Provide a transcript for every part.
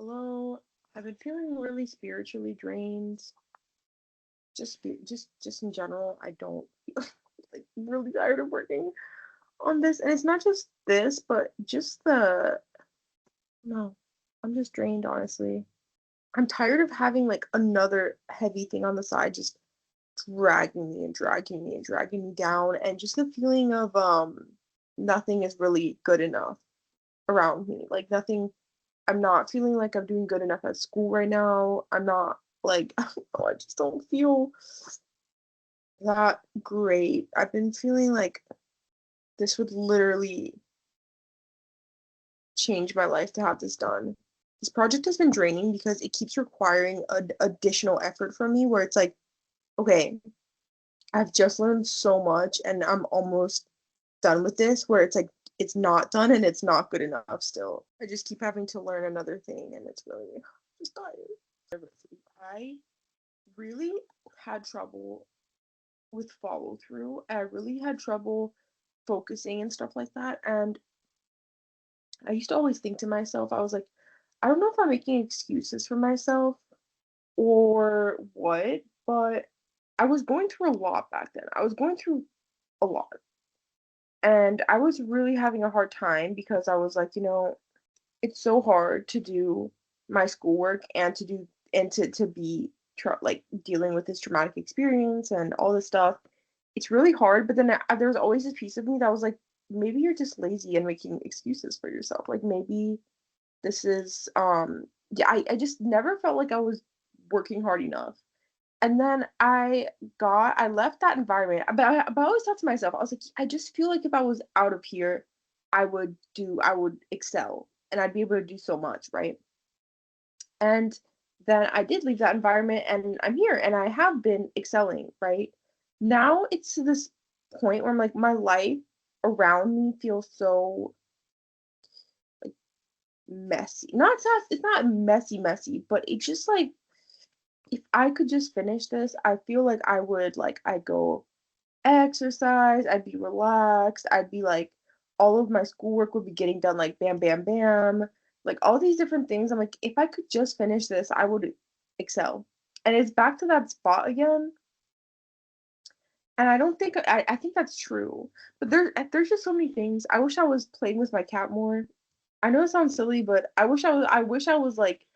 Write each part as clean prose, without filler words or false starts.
Hello. I've been feeling really spiritually drained. Just in general. I don't like really tired of working on this. And it's not just this, but just the no. I'm just drained, honestly. I'm tired of having like another heavy thing on the side just dragging me and dragging me and dragging me down and just the feeling of nothing is really good enough around me. Like nothing I'm not feeling like I'm doing good enough at school right now. I'm not like oh, I just don't feel that great. I've been feeling like this would literally change my life to have this done. This project has been draining because it keeps requiring additional effort from me where it's like, okay, I've just learned so much and I'm almost done with this where it's like it's not done and it's not good enough still. I just keep having to learn another thing and it's really just tired. I really had trouble with follow through. I really had trouble focusing and stuff like that. And I used to always think to myself, I was like, I don't know if I'm making excuses for myself or what, but I was going through a lot back then. I was going through a lot. And I was really having a hard time because I was like, it's so hard to do my schoolwork and to be like dealing with this traumatic experience and all this stuff. It's really hard, but then there was always this piece of me that was like, maybe you're just lazy and making excuses for yourself. Like maybe this is yeah, I just never felt like I was working hard enough. And then I left that environment, but I always thought to myself, I was like, I just feel like if I was out of here, I would excel and I'd be able to do so much, right? And then I did leave that environment and I'm here and I have been excelling, right? Now it's to this point where I'm like, my life around me feels so like messy. It's not messy, but it's just like if I could just finish this, I feel like I'd go exercise, I'd be relaxed, I'd be like all of my schoolwork would be getting done like bam bam bam. Like all these different things. I'm like if I could just finish this, I would excel. And it's back to that spot again. And I don't think I think that's true. But there's just so many things. I wish I was playing with my cat more. I know it sounds silly, but I wish I was like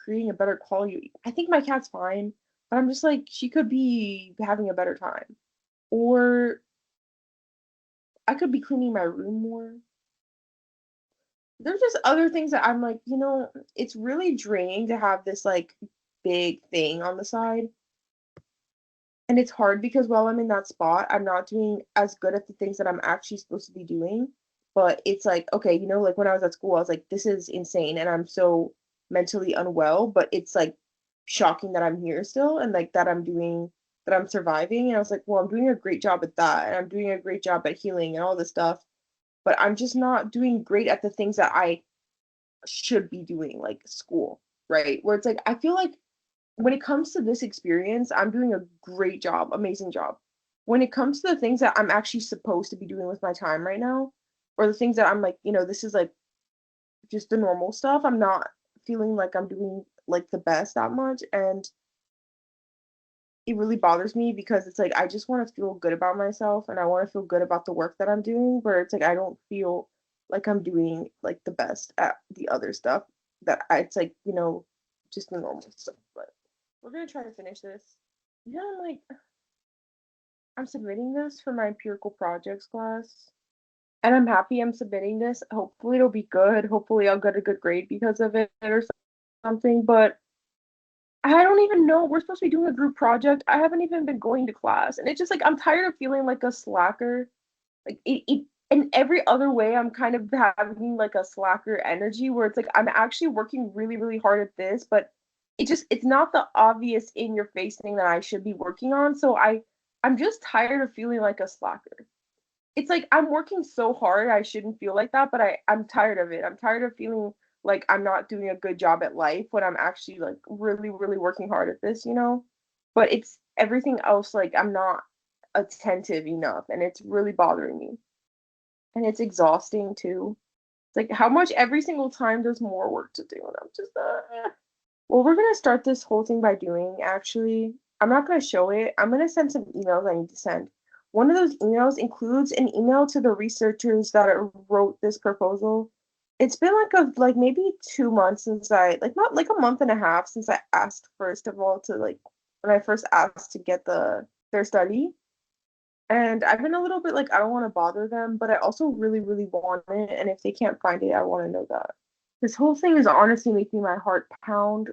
creating a better quality. I think my cat's fine, but I'm just like she could be having a better time. Or I could be cleaning my room more. There's just other things that I'm like, it's really draining to have this like big thing on the side. And it's hard because while I'm in that spot, I'm not doing as good at the things that I'm actually supposed to be doing. But it's like, okay, like when I was at school, I was like, this is insane and I'm so mentally unwell, but it's like shocking that I'm here still and like that I'm surviving. And I was like, well, I'm doing a great job at that and I'm doing a great job at healing and all this stuff, but I'm just not doing great at the things that I should be doing, like school, right? Where it's like, I feel like when it comes to this experience, I'm doing a great job, amazing job. When it comes to the things that I'm actually supposed to be doing with my time right now, or the things that I'm like, this is like just the normal stuff, I'm not feeling like I'm doing like the best that much. And it really bothers me because it's like I just want to feel good about myself and I want to feel good about the work that I'm doing, where it's like I don't feel like I'm doing like the best at the other stuff it's like, just the normal stuff. But we're gonna try to finish this. Yeah, I'm submitting this for my empirical projects class. And I'm happy I'm submitting this. Hopefully it'll be good. Hopefully I'll get a good grade because of it or something. But I don't even know. We're supposed to be doing a group project. I haven't even been going to class. And it's just like I'm tired of feeling like a slacker. Like it in every other way, I'm kind of having like a slacker energy where it's like I'm actually working really, really hard at this, but it's not the obvious in your face thing that I should be working on. So I'm just tired of feeling like a slacker. It's like I'm working so hard, I shouldn't feel like that, but I'm tired of it. I'm tired of feeling like I'm not doing a good job at life when I'm actually like really, really working hard at this. But it's everything else, like I'm not attentive enough and it's really bothering me. And it's exhausting too. It's like how much every single time there's more work to do, and I'm just Well, we're gonna start this whole thing by doing actually. I'm not gonna show it. I'm gonna send some emails I need to send. One of those emails includes an email to the researchers that wrote this proposal. It's been like maybe 2 months since I like not like a month and a half since I asked first of all to like when I first asked to get their study. And I've been a little bit like I don't want to bother them, but I also really, really want it. And if they can't find it, I want to know that. This whole thing is honestly making my heart pound.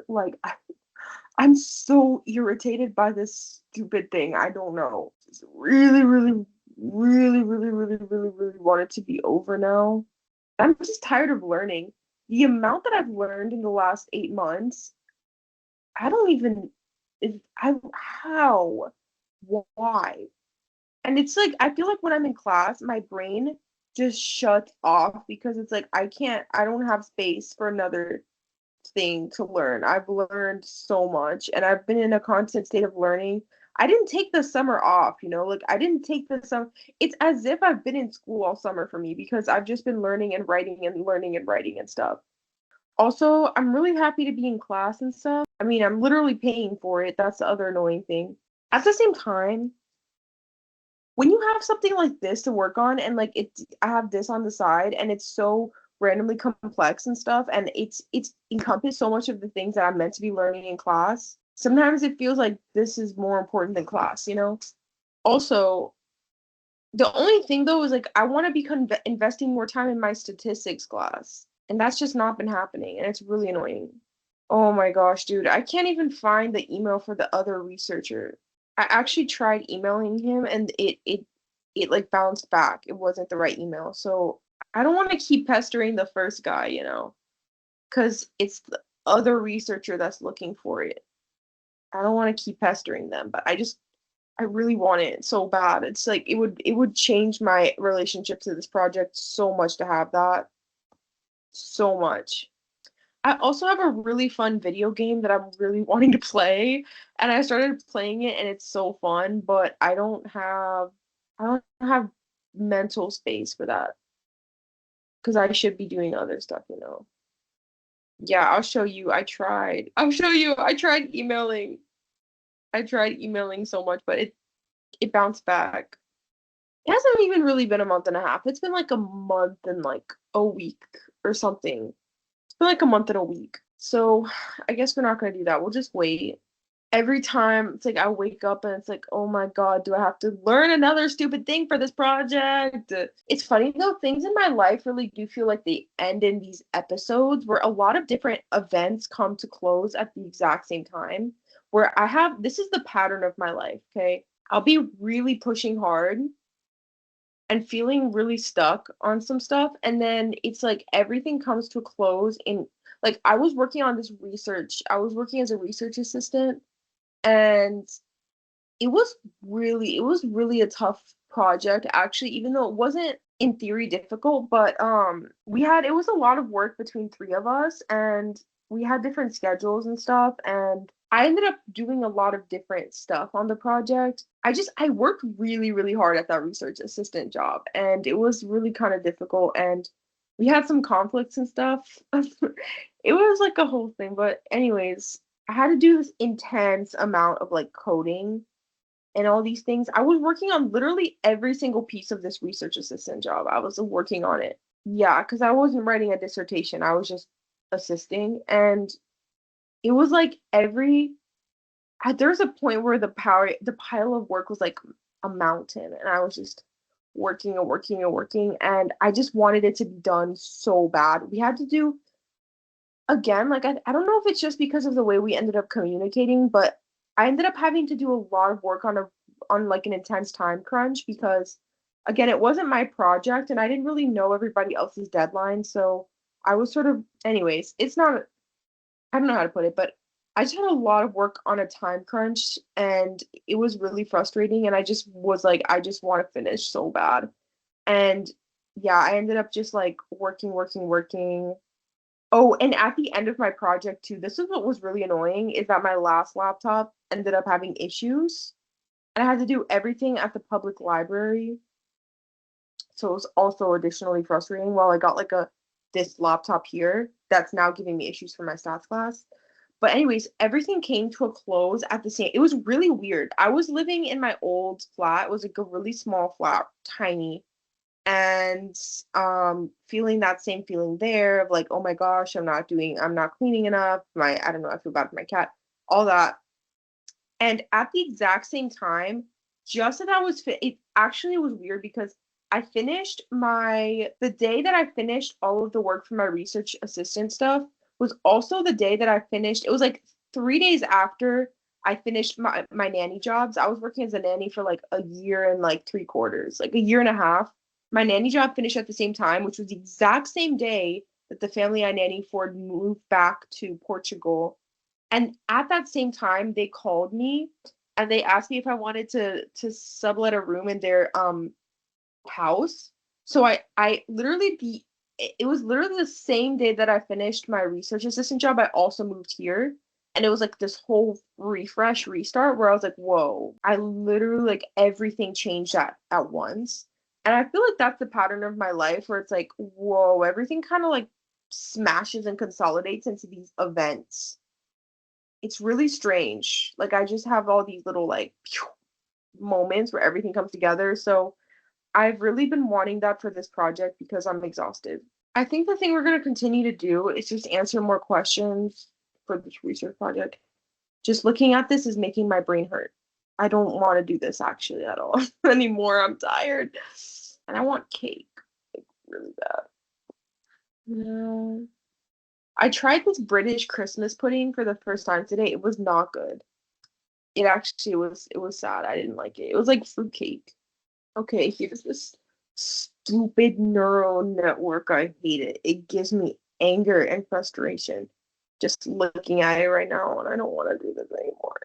I'm so irritated by this stupid thing. I don't know. Just really, really, really, really, really, really, really want it to be over now. I'm just tired of learning. The amount that I've learned in the last 8 months, I don't even, I, how, why? And it's like, I feel like when I'm in class, my brain just shuts off because it's like, I don't have space for another thing to learn. I've learned so much and I've been in a constant state of learning. I didn't take the summer off, like I didn't take the summer. It's as if I've been in school all summer for me because I've just been learning and writing and learning and writing and stuff. Also, I'm really happy to be in class and stuff. I mean, I'm literally paying for it. That's the other annoying thing. At the same time, when you have something like this to work on and like I have this on the side and it's so randomly complex and stuff and it's encompassed so much of the things that I'm meant to be learning in class. Sometimes it feels like this is more important than class. Also, the only thing though is like I want to be investing more time in my statistics class, and that's just not been happening, and it's really annoying. Oh my gosh, dude, I can't even find the email for the other researcher. I actually tried emailing him and it like bounced back. It wasn't the right email. So I don't want to keep pestering the first guy, because it's the other researcher that's looking for it. I don't want to keep pestering them, but I really want it so bad. It's like it would change my relationship to this project so much to have that. So much. I also have a really fun video game that I'm really wanting to play, and I started playing it and it's so fun, but I don't have mental space for that because I should be doing other stuff. Yeah, I'll show you. I tried. I'll show you. I tried emailing. I tried emailing so much, but it bounced back. It hasn't even really been a month and a half. It's been like a month and like a week or something. It's been like a month and a week. So I guess we're not gonna do that. We'll just wait. Every time it's like I wake up and it's like, oh my God, do I have to learn another stupid thing for this project? It's funny though, things in my life really do feel like they end in these episodes where a lot of different events come to close at the exact same time. Where this is the pattern of my life, okay? I'll be really pushing hard and feeling really stuck on some stuff. And then it's like everything comes to a close in like I was working on this research. I was working as a research assistant and it was really a tough project actually, even though it wasn't in theory difficult, but it was a lot of work between three of us and we had different schedules and stuff, and I ended up doing a lot of different stuff on the project. I worked really, really hard at that research assistant job and it was really kind of difficult and we had some conflicts and stuff. It was like a whole thing, but anyways, I had to do this intense amount of like coding and all these things. I was working on literally every single piece of this research assistant job. I was working on it. Yeah, because I wasn't writing a dissertation. I was just assisting. And it was like there was a point where the pile of work was like a mountain. And I was just working and working and working. And I just wanted it to be done so bad. We had to do again, like I don't know if it's just because of the way we ended up communicating, but I ended up having to do a lot of work on like an intense time crunch because again, it wasn't my project and I didn't really know everybody else's deadline. So I was sort of anyways, it's not I don't know how to put it, but I just had a lot of work on a time crunch and it was really frustrating and I just was like, I just want to finish so bad. And yeah, I ended up just like working, working, working. Oh, and at the end of my project too, this is what was really annoying is that my last laptop ended up having issues and I had to do everything at the public library. So it was also additionally frustrating while I got like this laptop here that's now giving me issues for my stats class. But anyways, everything came to a close at the same. It was really weird. I was living in my old flat. It was like a really small flat, tiny, and feeling that same feeling there of like, oh my gosh, I'm not cleaning enough. I don't know, I feel bad for my cat, all that. And at the exact same time, just as it actually was weird because the day that I finished all of the work for my research assistant stuff was also the day that I finished. It was like 3 days after I finished my nanny jobs. I was working as a nanny for like a year and like 3/4, like a year and a half. My nanny job finished at the same time, which was the exact same day that the family I nanny for moved back to Portugal. And at that same time, they called me and they asked me if I wanted to sublet a room in their house. So I literally it was literally the same day that I finished my research assistant job. I also moved here. And it was like this whole refresh restart where I was like, whoa, I literally like everything changed at once. And I feel like that's the pattern of my life where it's like, whoa, everything kind of like smashes and consolidates into these events. It's really strange. Like I just have all these little like moments where everything comes together. So I've really been wanting that for this project because I'm exhausted. I think the thing we're going to continue to do is just answer more questions for this research project. Just looking at this is making my brain hurt. I don't want to do this actually at all anymore. I'm tired. And I want cake, like really bad. No. I tried this British Christmas pudding for the first time today. It was not good. It was sad. I didn't like it. It was like fruitcake. Okay, here's this stupid neural network. I hate it. It gives me anger and frustration just looking at it right now, and I don't want to do this anymore.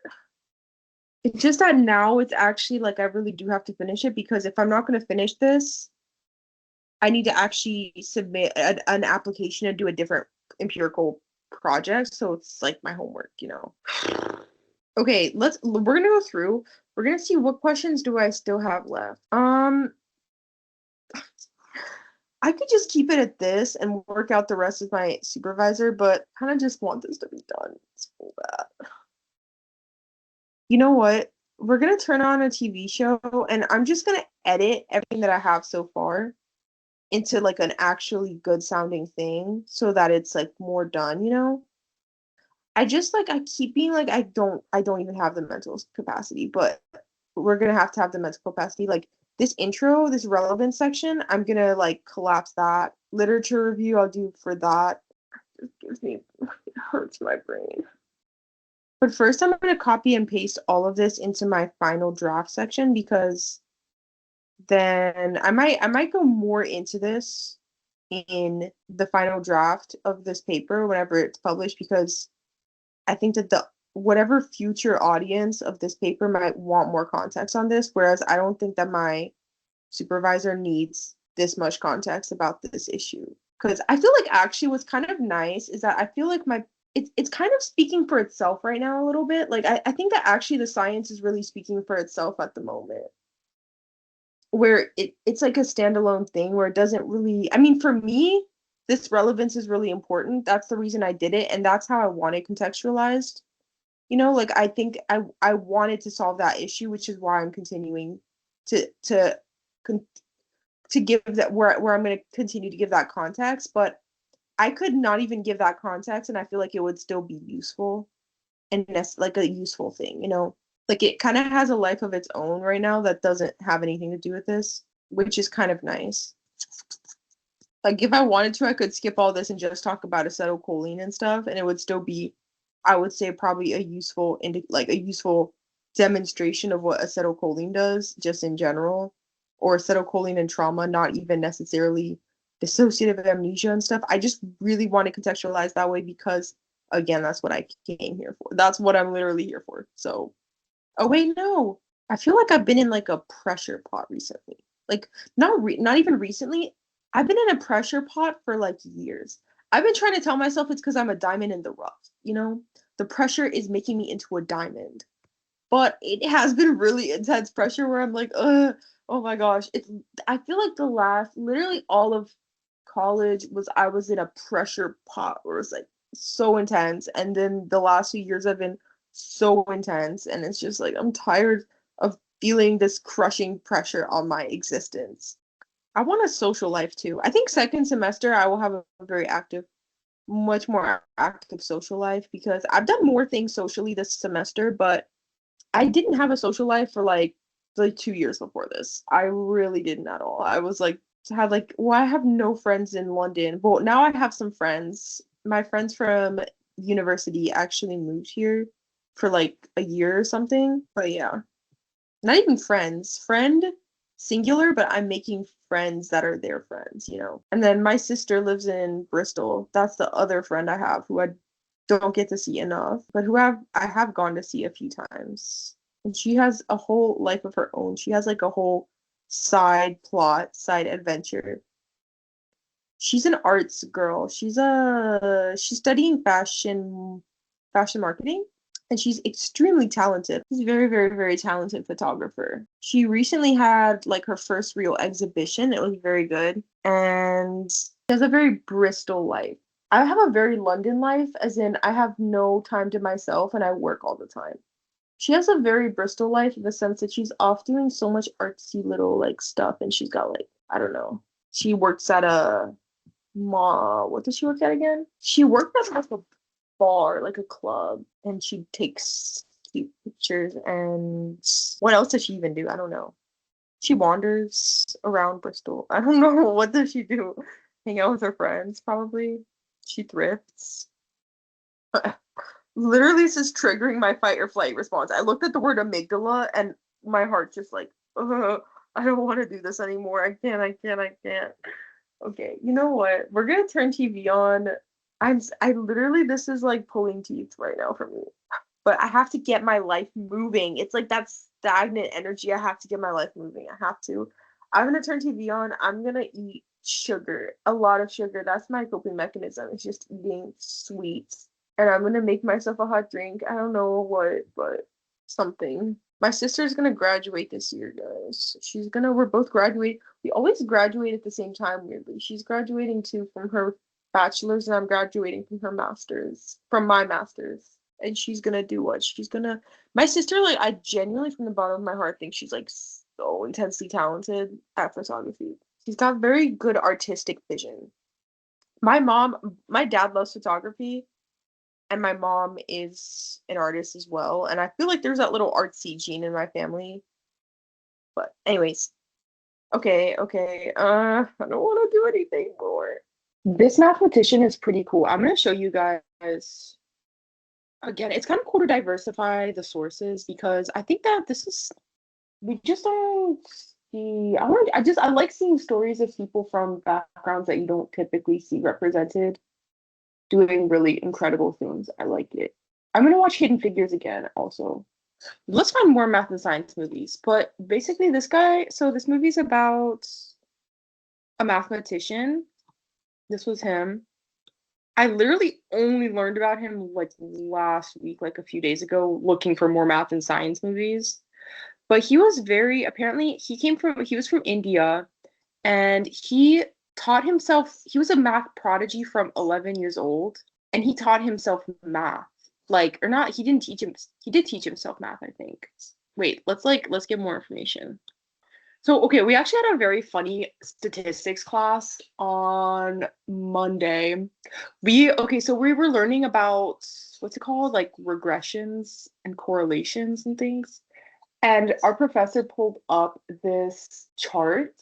It's just that now it's actually like I really do have to finish it because if I'm not going to finish this, I need to actually submit an application and do a different empirical project. So it's like my homework. Okay, we're gonna go through. We're gonna see what questions do I still have left. I could just keep it at this and work out the rest with my supervisor, but kind of just want this to be done. It's so bad. You know what? We're gonna turn on a TV show and I'm just gonna edit everything that I have so far into like an actually good sounding thing so that it's like more done. I just like I keep being like I don't even have the mental capacity, but we're gonna have to have the mental capacity. Like this intro, this relevance section, I'm gonna like collapse that. Literature review, I'll do for that. It gives me it hurts my brain. But first I'm gonna copy and paste all of this into my final draft section because then I might go more into this in the final draft of this paper whenever it's published because I think that the whatever future audience of this paper might want more context on this, whereas I don't think that my supervisor needs this much context about this issue. Because I feel like actually what's kind of nice is that I feel like it's kind of speaking for itself right now a little bit. Like I think that actually the science is really speaking for itself at the moment. Where it's like a standalone thing where it doesn't really I mean for me, this relevance is really important. That's the reason I did it, and that's how I want it contextualized. Like I think I wanted to solve that issue, which is why I'm continuing to con- to give that where I'm going to continue to give that context, but I could not even give that context and I feel like it would still be useful and that's like a useful thing. Like it kind of has a life of its own right now that doesn't have anything to do with this, which is kind of nice. Like if I wanted to, I could skip all this and just talk about acetylcholine and stuff, and it would still be, I would say, probably a useful demonstration of what acetylcholine does, just in general, or acetylcholine and trauma, not even necessarily dissociative amnesia and stuff. I just really want to contextualize that way because, again, that's what I came here for. That's what I'm literally here for. So, oh wait, no, I feel like I've been in like a pressure pot recently. Like not even recently. I've been in a pressure pot for like years. I've been trying to tell myself it's because I'm a diamond in the rough. The pressure is making me into a diamond. But it has been really intense pressure where I'm like, oh my gosh. I feel like literally all of college was I was in a pressure pot where it was like so intense, and then the last few years have been so intense, and it's just like I'm tired of feeling this crushing pressure on my existence. I want a social life too. I think second semester I will have a very active, much more active social life because I've done more things socially this semester, but I didn't have a social life for like 2 years before this. I really didn't at all. I was like had like well, I have no friends in London, but now I have some friends. My friends from university actually moved here for like a year or something. But yeah, not even friends. Friend singular, but I'm making friends that are their friends, you know. And then my sister lives in Bristol. That's the other friend I have who I don't get to see enough, but who I have gone to see a few times. And she has a whole life of her own. She has like a whole side plot, side adventure. She's an arts girl. She's studying fashion marketing, and she's extremely talented. She's a very, very, very talented photographer. She recently had like her first real exhibition. It was very good. And she has a very Bristol life. I have a very London life, as in I have no time to myself and I work all the time. She has a very Bristol life in the sense that she's off doing so much artsy little like stuff, and she's got like, I don't know. She works at a what does she work at again? She worked at like a bar, like a club, and she takes cute pictures. And what else does she even do? I don't know. She wanders around Bristol. I don't know. What does she do? Hang out with her friends, probably. She thrifts. Literally, this is triggering my fight or flight response. I looked at the word amygdala and my heart just like, I don't want to do this anymore. I can't. Okay, you know what? We're gonna turn TV on. I literally, this is like pulling teeth right now for me. But I have to get my life moving. It's like that stagnant energy. I have to get my life moving. I have to. I'm gonna turn TV on. I'm gonna eat sugar, a lot of sugar. That's my coping mechanism. It's just eating sweets. And I'm gonna make myself a hot drink. I don't know what, but something. My sister's gonna graduate this year, guys. We're both graduating. We always graduate at the same time, weirdly. She's graduating too from her bachelor's, and I'm graduating from my master's. And she's gonna do what? My sister, like, I genuinely, from the bottom of my heart, think she's like so intensely talented at photography. She's got very good artistic vision. My dad loves photography, and my mom is an artist as well. And I feel like there's that little artsy gene in my family. But anyways, okay. I don't want to do anything more. This mathematician is pretty cool. I'm gonna show you guys again. It's kind of cool to diversify the sources because I think that we just don't see. I like seeing stories of people from backgrounds that you don't typically see represented doing really incredible things. I like it. I'm gonna watch Hidden Figures again also. Let's find more math and science movies. But basically this movie's about a mathematician. This was him. I literally only learned about him like last week, like a few days ago, looking for more math and science movies. But apparently he was from India, and he was a math prodigy from 11 years old, and he taught himself math. Like, or not, he did teach himself math, I think. Wait, let's get more information. So, okay, we actually had a very funny statistics class on Monday. So we were learning about, what's it called? Like regressions and correlations and things. And our professor pulled up this chart,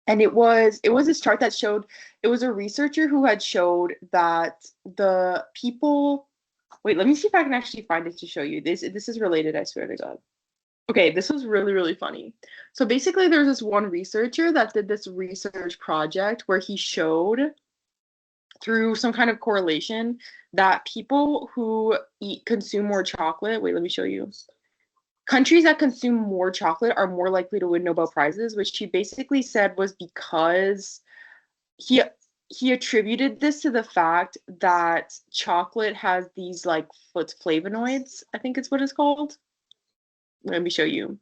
and it was this chart that showed, it was a researcher who had showed that the people, wait, let me see if I can actually find it to show you. This is related, I swear to God. Okay, this was really, really funny. So basically, there's this one researcher that did this research project where he showed through some kind of correlation that people who consume more chocolate, wait, let me show you. Countries that consume more chocolate are more likely to win Nobel Prizes, which he basically said was because he attributed this to the fact that chocolate has these like flavonoids, I think it's what it's called. Let me show you.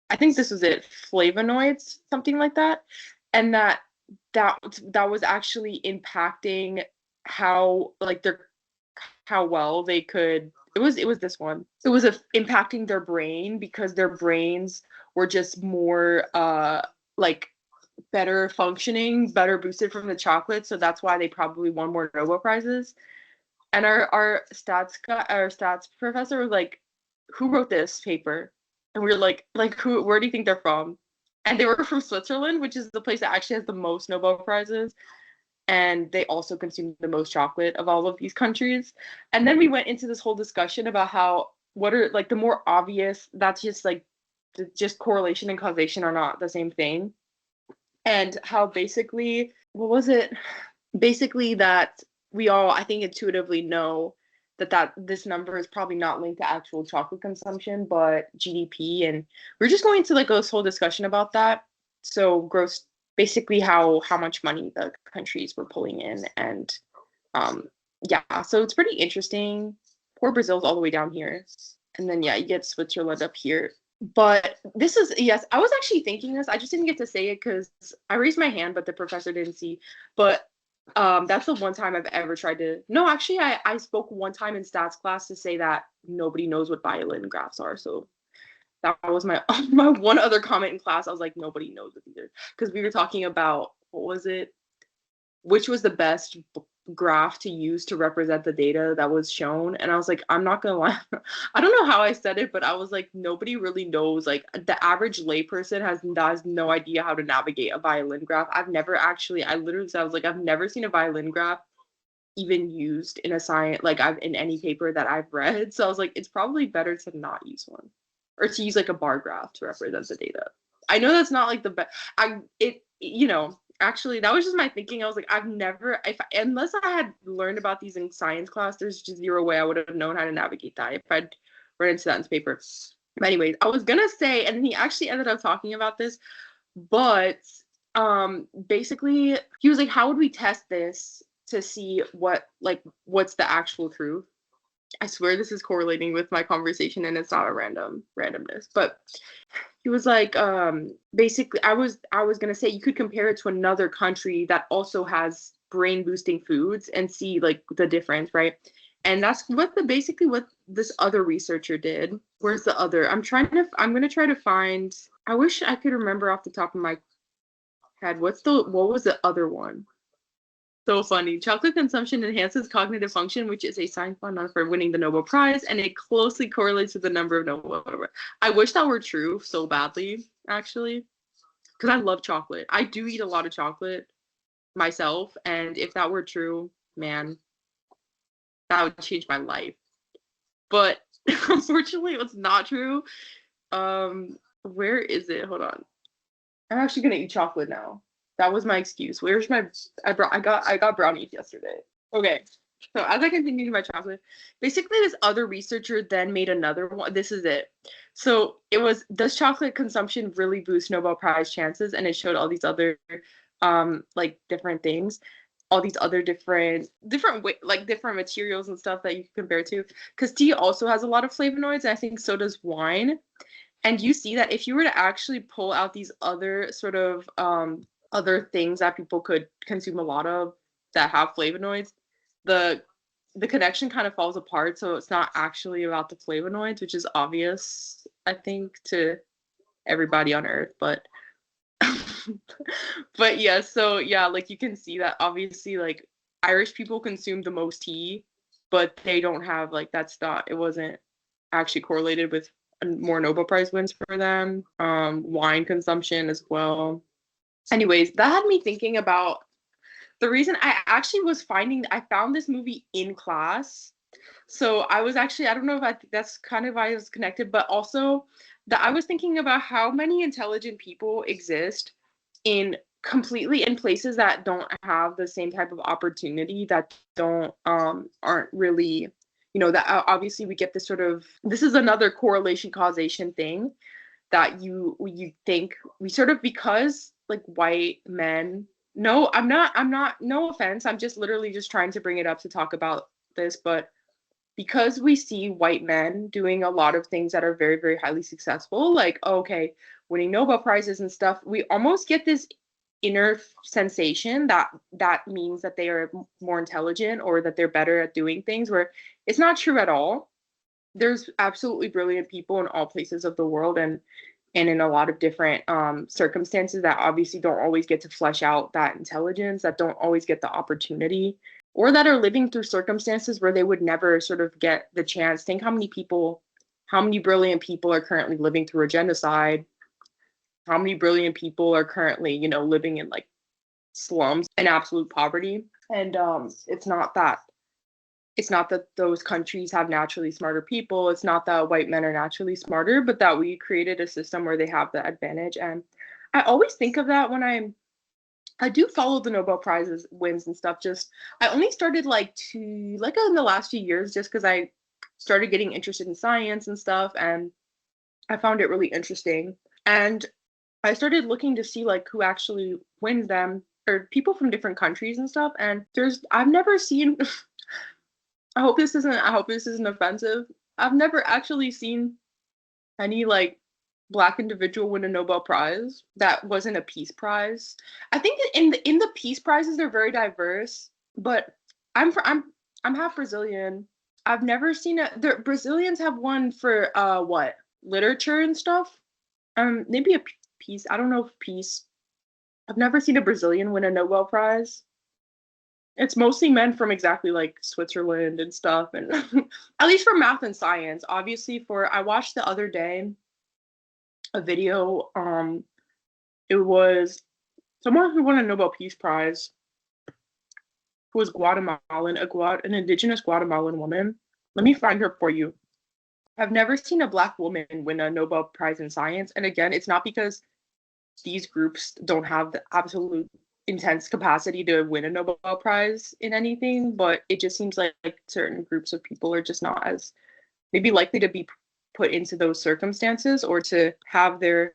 I think this was it, flavonoids, something like that. And that that was actually impacting how like how well they could. It was this one. It was impacting their brain because their brains were just more like better functioning, better boosted from the chocolate. So that's why they probably won more Nobel Prizes. And our stats professor was like, "Who wrote this paper?" And we were like who? Where do you think they're from? And they were from Switzerland, which is the place that actually has the most Nobel Prizes. And they also consume the most chocolate of all of these countries. And then we went into this whole discussion about how what are like the more obvious, that's just like just correlation and causation are not the same thing. And how basically, what was it? Basically that we all, I think, intuitively know that this number is probably not linked to actual chocolate consumption, but GDP. And we're just going to like this whole discussion about that. So gross, basically how much money the countries were pulling in, and yeah, so it's pretty interesting. Poor Brazil's all the way down here, and then yeah, you get Switzerland up here. But this is, yes, I was actually thinking this. I just didn't get to say it because I raised my hand, but the professor didn't see. But that's the one time I've ever tried to. No, actually, I spoke one time in stats class to say that nobody knows what violin graphs are. So that was my my one other comment in class. I was like, nobody knows it either, because we were talking about what was it? Which was the best graph to use to represent the data that was shown. And I was like, I'm not gonna lie, I don't know how I said it, but I was like, nobody really knows. Like the average layperson has no idea how to navigate a violin graph. I literally said, I was like, I've never seen a violin graph even used in a science, like I've in any paper that I've read. So I was like, it's probably better to not use one, or to use like a bar graph to represent the data. I know that's not like the best. Actually, that was just my thinking. I was like, I've never, unless I had learned about these in science class, there's just zero way I would have known how to navigate that if I'd run into that in paper. But anyways, I was gonna say, and he actually ended up talking about this, but basically he was like, how would we test this to see what's the actual truth? I swear this is correlating with my conversation and it's not a randomness, but he was like, basically I was gonna say you could compare it to another country that also has brain boosting foods and see like the difference, right? And that's what this other researcher did. Where's the other? I'm gonna try to find. I wish I could remember off the top of my head. What was the other one? So funny. Chocolate consumption enhances cognitive function, which is a science phenomenon for winning the Nobel Prize, and it closely correlates with the number of Nobel Prize. I wish that were true so badly, actually, because I love chocolate. I do eat a lot of chocolate myself, and if that were true, man, that would change my life. But unfortunately, it's not true. Where is it? Hold on. I'm actually gonna eat chocolate now. That was my excuse. Where's my? I got brownies yesterday. Okay. So as I continued my chocolate, basically this other researcher then made another one. This is it. So it was, does chocolate consumption really boost Nobel Prize chances? And it showed all these other like different things, all these other different different materials and stuff that you can compare to. Because tea also has a lot of flavonoids, and I think so does wine. And you see that if you were to actually pull out these other sort of other things that people could consume a lot of that have flavonoids, the connection kind of falls apart. So it's not actually about the flavonoids, which is obvious, I think, to everybody on Earth. But but yeah, so yeah, like you can see that obviously like Irish people consume the most tea, but they don't have like it wasn't actually correlated with more Nobel Prize wins for them. Wine consumption as well. Anyways, that had me thinking about the reason I found this movie in class. So I was actually, I don't know if that's kind of why I was connected, but also that I was thinking about how many intelligent people exist completely in places that don't have the same type of opportunity, that aren't really, that obviously we get this is another correlation causation thing that you think we sort of, because like white men, no, I'm not, no offense, I'm just literally just trying to bring it up to talk about this, but because we see white men doing a lot of things that are very, very highly successful, like, okay, winning Nobel Prizes and stuff, we almost get this inner sensation that means that they are more intelligent or that they're better at doing things, where it's not true at all. There's absolutely brilliant people in all places of the world, and in a lot of different circumstances that obviously don't always get to flesh out that intelligence, that don't always get the opportunity, or that are living through circumstances where they would never sort of get the chance. Think how many brilliant people are currently living through a genocide, how many brilliant people are currently, living in like slums and absolute poverty. And it's not that those countries have naturally smarter people. It's not that white men are naturally smarter, but that we created a system where they have the advantage. And I always think of that when I do follow the Nobel Prizes wins and stuff. Just I only started in the last few years, just because I started getting interested in science and stuff, and I found it really interesting. And I started looking to see like who actually wins them, or people from different countries and stuff. And I've never seen I hope this isn't offensive. I've never actually seen any like black individual win a Nobel Prize that wasn't a peace prize. I think that in the peace prizes they're very diverse, but I'm half Brazilian. I've never seen the Brazilians have won for what? Literature and stuff. Maybe a peace. I don't know if peace. I've never seen a Brazilian win a Nobel Prize. It's mostly men from exactly like Switzerland and stuff, and at least for math and science. Obviously, I watched the other day a video. It was someone who won a Nobel Peace Prize, who was Guatemalan, an indigenous Guatemalan woman. Let me find her for you. I've never seen a black woman win a Nobel Prize in science, and again, it's not because these groups don't have the absolute intense capacity to win a Nobel Prize in anything, but it just seems like certain groups of people are just not as maybe likely to be put into those circumstances or to have their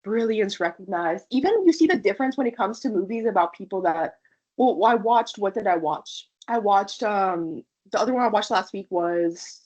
brilliance recognized. Even you see the difference when it comes to movies about people that, well, what did I watch? I watched, the other one I watched last week was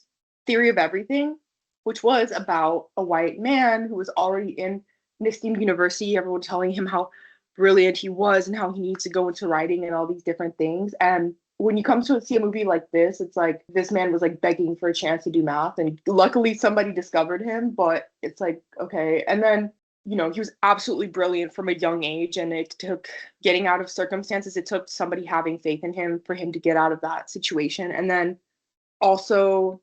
Theory of Everything, which was about a white man who was already in an esteemed university, everyone telling him how brilliant he was and how he needs to go into writing and all these different things. And when you come to see a movie like this, it's like this man was like begging for a chance to do math, and luckily somebody discovered him. But it's like, okay. And then, he was absolutely brilliant from a young age, and it took getting out of circumstances. It took somebody having faith in him for him to get out of that situation. And then also,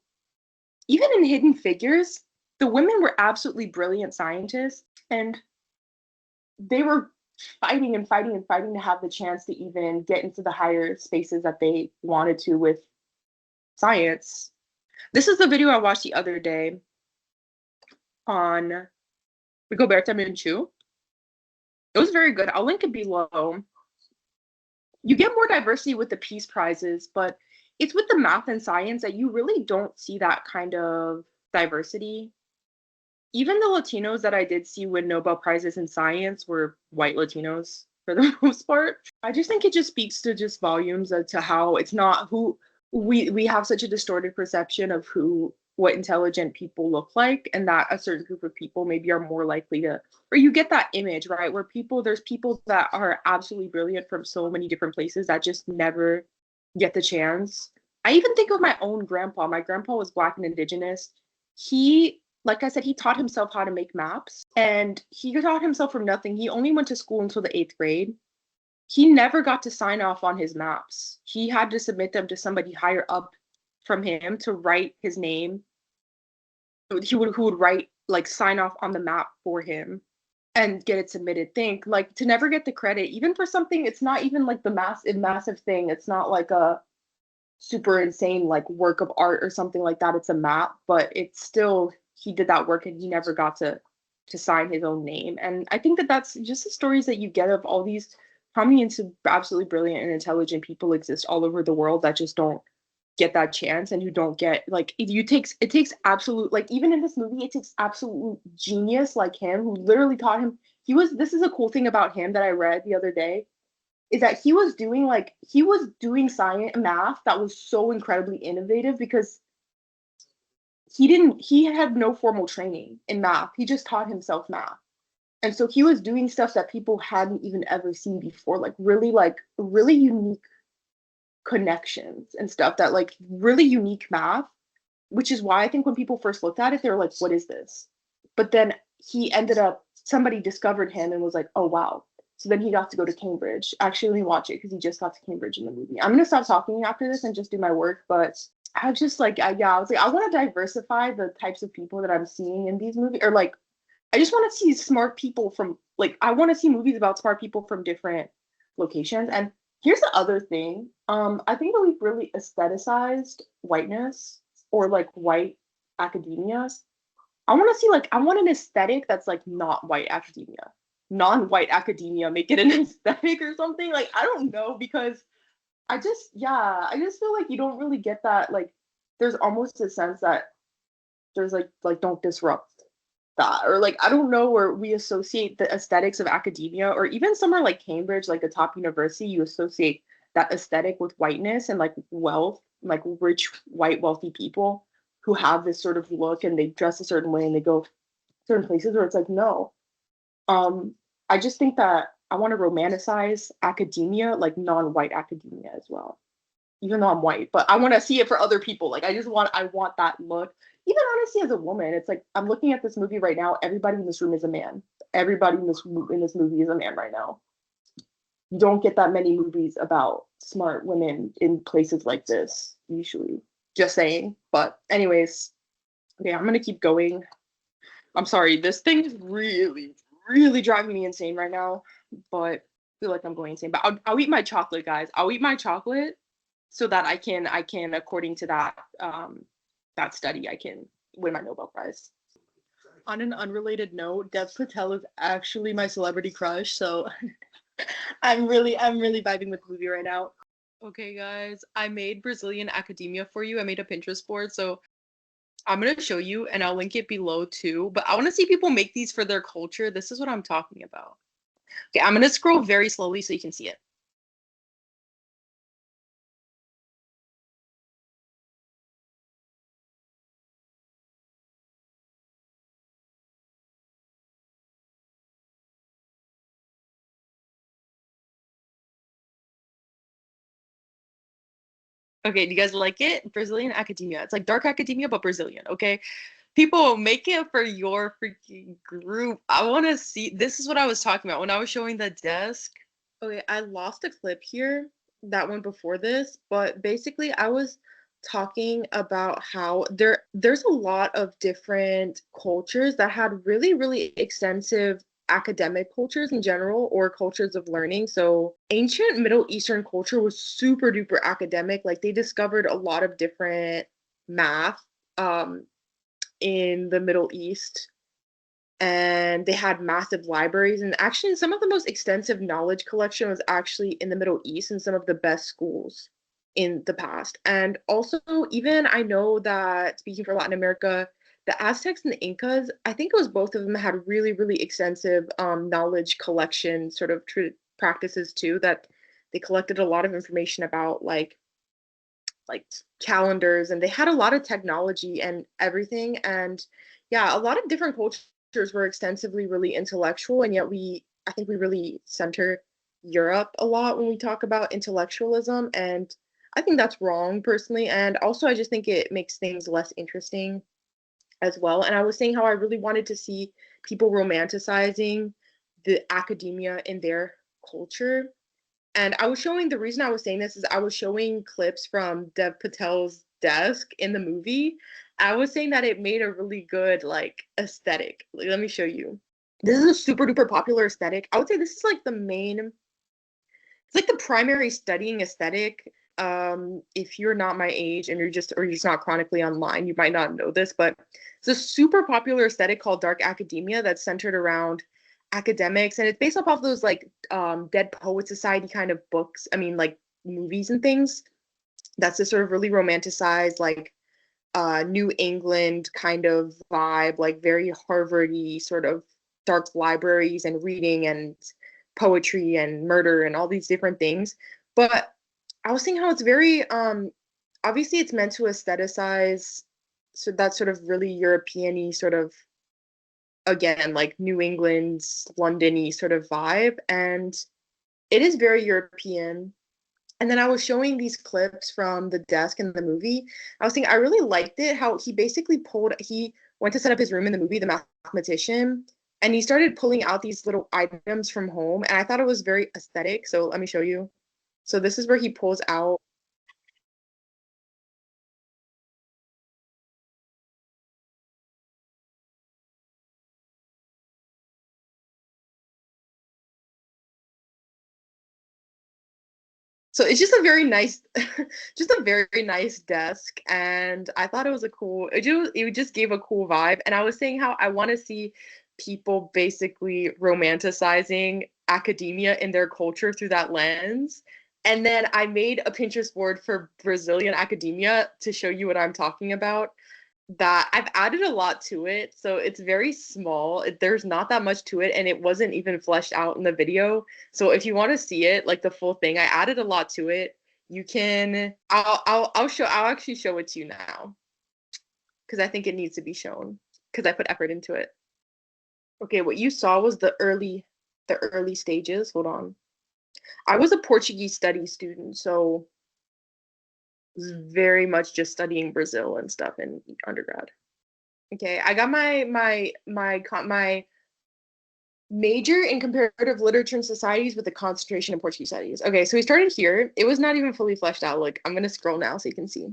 even in Hidden Figures, the women were absolutely brilliant scientists, and they were fighting and fighting and fighting to have the chance to even get into the higher spaces that they wanted to with science. This is the video I watched the other day on Rigoberta Menchú. It was very good. I'll link it below. You get more diversity with the peace prizes, but it's with the math and science that you really don't see that kind of diversity. Even the Latinos that I did see win Nobel Prizes in science were white Latinos for the most part. I just think it just speaks to just volumes as to how it's not who we have such a distorted perception of what intelligent people look like, and that a certain group of people maybe are more likely to, or you get that image, right, where there's people that are absolutely brilliant from so many different places that just never get the chance. I even think of my own grandpa. My grandpa was Black and Indigenous. Like I said, he taught himself how to make maps, and he taught himself from nothing. He only went to school until the 8th grade. He never got to sign off on his maps. He had to submit them to somebody higher up from him to write his name. Who would write, like, sign off on the map for him and get it submitted. Think, like, to never get the credit, even for something, it's not even like the massive thing. It's not like a super insane like work of art or something like that. It's a map, but it's still, he did that work and he never got to sign his own name. And I think that that's just the stories that you get of all these, how many absolutely brilliant and intelligent people exist all over the world that just don't get that chance, and who don't get, like, it takes absolute, like, even in this movie, it takes absolute genius like him, who literally taught him. This is a cool thing about him that I read the other day, is that he was doing science and math that was so incredibly innovative because he had no formal training in math. He just taught himself math. And so he was doing stuff that people hadn't even ever seen before, like really unique connections and stuff, that like really unique math, which is why I think when people first looked at it, they were like, what is this? But then he ended up, somebody discovered him and was like, oh, wow. So then he got to go to Cambridge. Actually, let me watch it because he just got to Cambridge in the movie. I'm going to stop talking after this and just do my work. But I was just like, yeah, I was like, I want to diversify the types of people that I'm seeing in these movies. Or like, I just want to see smart people from, like, I want to see movies about smart people from different locations. And here's the other thing. I think that we've really aestheticized whiteness, or like white academia. I want to see, like, I want an aesthetic that's like not white academia. Non-white academia, make it an aesthetic or something. Like, I don't know, because I just feel like you don't really get that. Like, there's almost a sense that there's like don't disrupt that, or like I don't know, where we associate the aesthetics of academia, or even somewhere like Cambridge, like a top university, you associate that aesthetic with whiteness and like wealth, like rich white wealthy people who have this sort of look, and they dress a certain way and they go certain places, where it's like, no. I just think that I want to romanticize academia, like non-white academia as well, even though I'm white, but I want to see it for other people. Like, I want that look. Even honestly, as a woman, it's like I'm looking at this movie right now. Everybody in this room is a man. Everybody in this movie is a man right now. You don't get that many movies about smart women in places like this usually. Just saying. But anyways, okay, I'm gonna keep going. I'm sorry, this thing is really, really driving me insane right now. But I feel like I'm going insane. But I'll eat my chocolate, guys. I'll eat my chocolate so that I can according to that study, I can win my Nobel Prize. On an unrelated note, Dev Patel is actually my celebrity crush, so I'm really vibing with the movie right now. Okay, guys, I made Brazilian academia for you. I made a Pinterest board, so I'm gonna show you, and I'll link it below too. But I want to see people make these for their culture. This is what I'm talking about. Okay, I'm gonna scroll very slowly so you can see it. Okay, do you guys like it? Brazilian academia. It's like dark academia, but Brazilian. Okay, people, make it for your freaking group. I want to see. This is what I was talking about when I was showing the desk. Okay, I lost a clip here, that one before this, but basically I was talking about how there's a lot of different cultures that had really extensive academic cultures in general, or cultures of learning. So ancient Middle Eastern culture was super duper academic. Like, they discovered a lot of different math um in the Middle East, and they had massive libraries. And actually, some of the most extensive knowledge collection was actually in the Middle East, in some of the best schools in the past. And also, even I know that, speaking for Latin America, the Aztecs and the Incas, I think it was both of them, had really extensive knowledge collection sort of practices too, that they collected a lot of information about, like calendars, and they had a lot of technology and everything. And yeah, a lot of different cultures were extensively really intellectual, and yet I think we really center Europe a lot when we talk about intellectualism, and I think that's wrong personally. And also, I just think it makes things less interesting as well. And I was saying how I really wanted to see people romanticizing the academia in their culture. And I was showing, the reason I was saying this is I was showing clips from Dev Patel's desk in the movie. I was saying that it made a really good like aesthetic. Like, let me show you. This is a super duper popular aesthetic. I would say this is like the main, it's like the primary studying aesthetic. If you're not my age and you're just not chronically online, you might not know this, but it's a super popular aesthetic called dark academia that's centered around academics, and it's based off of those like Dead Poet Society kind of books. I mean, like movies and things. That's this sort of really romanticized, like New England kind of vibe, like very Harvard-y sort of dark libraries and reading and poetry and murder and all these different things. But I was seeing how it's very obviously it's meant to aestheticize, so that sort of really European-y sort of again, like New England, London-y sort of vibe, and it is very European. And then I was showing these clips from the desk in the movie. I was thinking I really liked it how he went to set up his room in the movie, the mathematician, and he started pulling out these little items from home. And I thought it was very aesthetic. So let me show you. So this is where he pulls out. So it's just a very nice, just a very nice desk, and I thought it was a cool. It just gave a cool vibe, and I was saying how I want to see people basically romanticizing academia in their culture through that lens. And then I made a Pinterest board for Brazilian academia to show you what I'm talking about, that I've added a lot to it. So it's very small. There's not that much to it, and it wasn't even fleshed out in the video. So if you want to see it, like the full thing, I added a lot to it. You can I'll actually show it to you now because I think it needs to be shown because I put effort into it. Okay, what you saw was the early stages. Hold on. I was a Portuguese studies student, so was very much just studying Brazil and stuff in undergrad. Okay, I got my major in comparative literature and societies with a concentration in Portuguese studies. Okay, so we started here. It was not even fully fleshed out. Like, I'm gonna scroll now so you can see.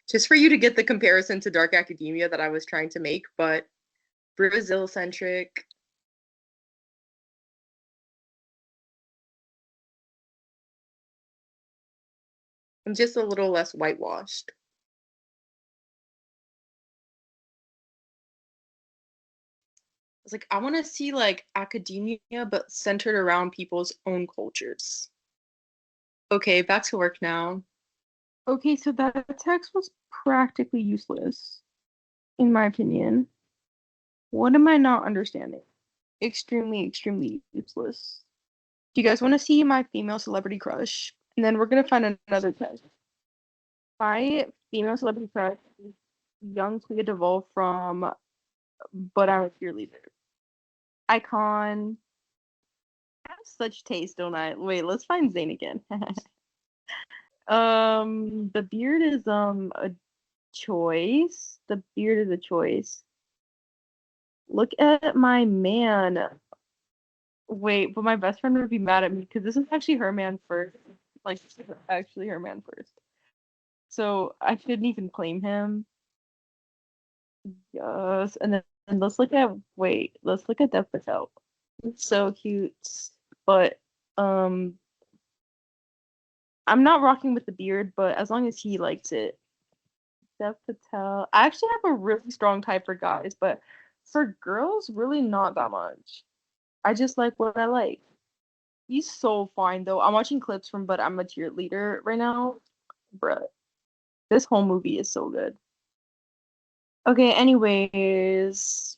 Just for you to get the comparison to dark academia that I was trying to make, but Brazil centric and just a little less whitewashed. It's like I want to see like academia, but centered around people's own cultures. Okay, back to work now. Okay, so that text was practically useless, in my opinion. What am I not understanding? Extremely, extremely useless. Do you guys want to see my female celebrity crush? And then we're gonna find another text. My female celebrity crush is young Clea DeVoe from But I'm a Cheerleader. Icon. I have such taste, don't I? Wait, let's find Zayn again. The beard is a choice. The beard is a choice. Look at my man. Wait, but my best friend would be mad at me because this is actually her man first. Like, this is actually her man first. So I shouldn't even claim him. Yes, and then and let's look at Dev Patel. It's so cute, but um, I'm not rocking with the beard, but as long as he likes it. Dev Patel. I actually have a really strong type for guys, but for girls, really not that much. I just like what I like. He's so fine though. I'm watching clips from But I'm a Cheerleader right now. Bruh, this whole movie is so good. Okay, anyways,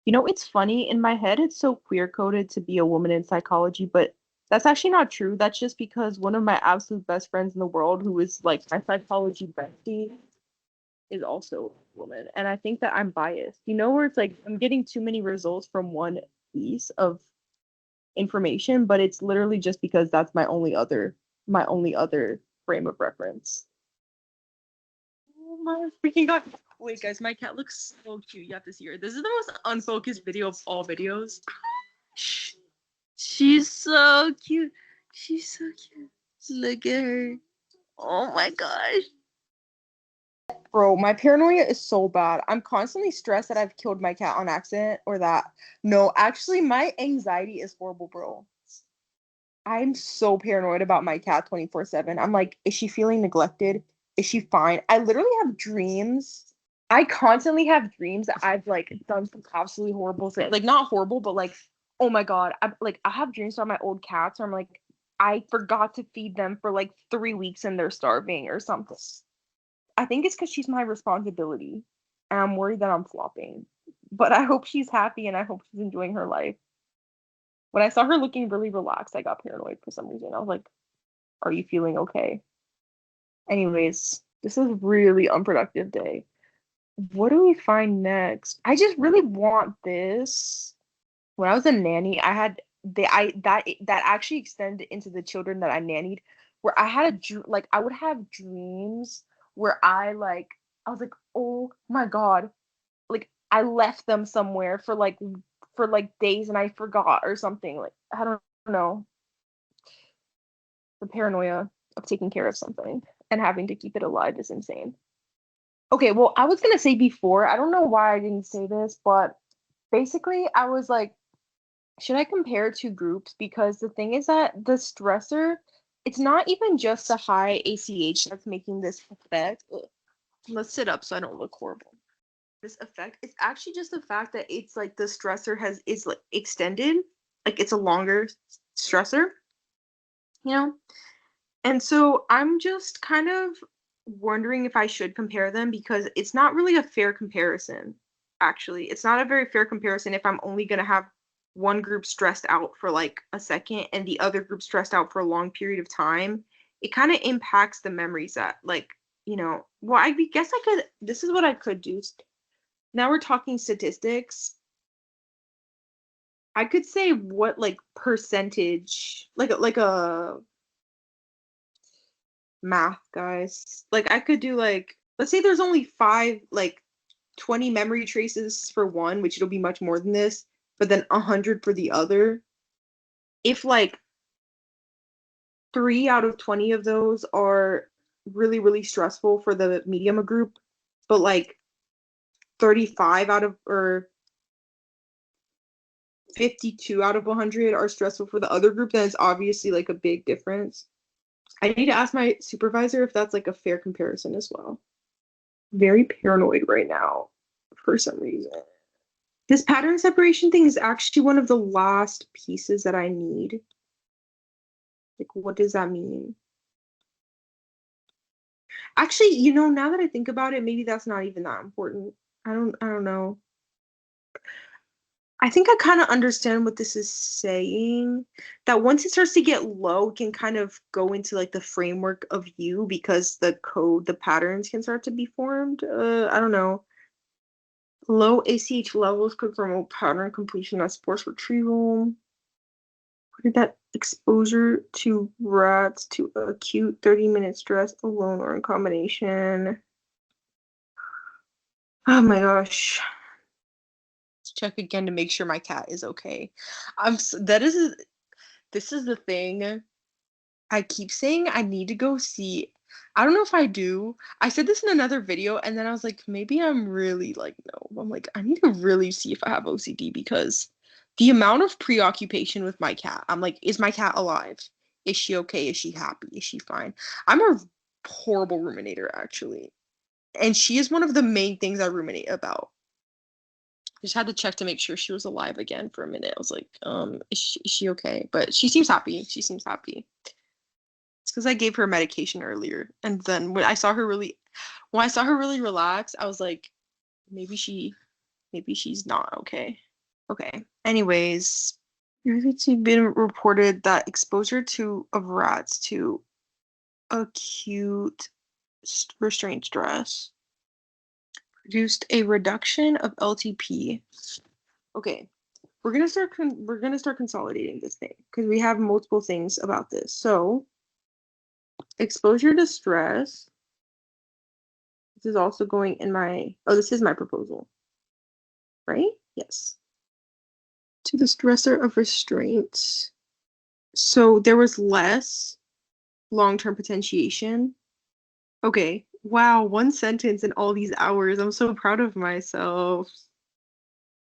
it's funny. In my head, it's so queer coded to be a woman in psychology, but that's actually not true. That's just because one of my absolute best friends in the world, who is like my psychology bestie, is also a woman. And I think that I'm biased. Where it's like I'm getting too many results from one piece of information, but it's literally just because that's my only other frame of reference. Oh my freaking god. Wait, guys, my cat looks so cute. You have to see her. This is the most unfocused video of all videos. She's so cute. She's so cute. Look at her. Oh my gosh. Bro, my paranoia is so bad. I'm constantly stressed that I've killed my cat on accident or that. No, actually, my anxiety is horrible, bro. I'm so paranoid about my cat 24/7. I'm like, is she feeling neglected? Is she fine? I literally have dreams. I constantly have dreams that I've like done some absolutely horrible thing. Like not horrible, but like, oh my God. I have dreams about my old cats where I'm like, I forgot to feed them for like 3 weeks and they're starving or something. I think it's because she's my responsibility. And I'm worried that I'm flopping. But I hope she's happy and I hope she's enjoying her life. When I saw her looking really relaxed, I got paranoid for some reason. I was like, Are you feeling okay? Anyways, this is a really unproductive day. What do we find next? I just really want this. When I was a nanny, I had they I that actually extended into the children that I nannied, where I had like I would have dreams where I was like, oh my God, like I left them somewhere for like days and I forgot or something. Like I don't know, the paranoia of taking care of something and having to keep it alive is insane. Okay, well, I was gonna say before, I don't know why I didn't say this, but basically I was like, should I compare two groups? Because the thing is that the stressor, it's not even just the high ACH that's making this effect. Ugh. Let's sit up so I don't look horrible. This effect, it's actually just the fact that it's like the stressor is like extended, like it's a longer stressor, you know? And so I'm just kind of wondering if I should compare them because it's not really a fair comparison, actually. It's not a very fair comparison if I'm only going to have one group stressed out for like a second and the other group stressed out for a long period of time. It kind of impacts the memories that, like, well, guess I could, this is what I could do. Now we're talking statistics. I could say what like percentage, like a math, guys. Like I could do like let's say there's only five like 20 memory traces for one, which it'll be much more than this, but then 100 for the other. If like 3 out of 20 of those are really, really stressful for the medium group, but like 35 out of or 52 out of 100 are stressful for the other group, then it's obviously like a big difference. I need to ask my supervisor if that's like a fair comparison as well. Very paranoid right now for some reason. This pattern separation thing is actually one of the last pieces that I need. Like, what does that mean? Actually, now that I think about it, maybe that's not even that important. I don't know. I think I kind of understand what this is saying. That once it starts to get low, it can kind of go into like the framework of you because the patterns can start to be formed. I don't know. Low ACH levels could promote pattern completion as force retrieval. What did that exposure to rats to acute 30-minute stress alone or in combination? Oh my gosh. Let's check again to make sure my cat is okay. This is the thing. I keep saying I need to go see. I don't know if I do. I said this in another video, and then I was like, maybe I'm really like, no. I'm like, I need to really see if I have OCD because the amount of preoccupation with my cat, I'm like, is my cat alive? Is she okay? Is she happy? Is she fine? I'm a horrible ruminator, actually. And she is one of the main things I ruminate about. I just had to check to make sure she was alive again for a minute. I was like, is she okay? But she seems happy. She seems happy. It's because I gave her medication earlier, and then when I saw her really relaxed, I was like, maybe she's not okay. Okay. Anyways, it's been reported that exposure of rats to acute restraint stress produced a reduction of LTP. Okay, we're gonna start consolidating this thing because we have multiple things about this. So exposure to stress. This is also going in this is my proposal, right? Yes. To the stressor of restraint. So there was less long-term potentiation. Okay. Wow, one sentence in all these hours. I'm so proud of myself.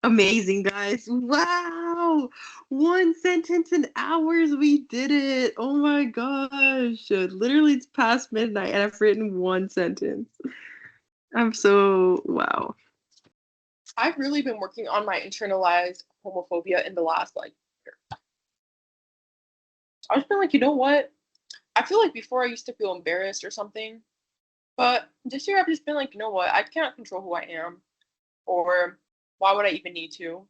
Amazing, guys. Wow. One sentence in hours. We did it. Oh my gosh. Literally, it's past midnight and I've written one sentence. Wow. I've really been working on my internalized homophobia in the last like year. I've just been like, you know what? I feel like before I used to feel embarrassed or something, but this year I've just been like, you know what? I can't control who I am, or why would I even need to?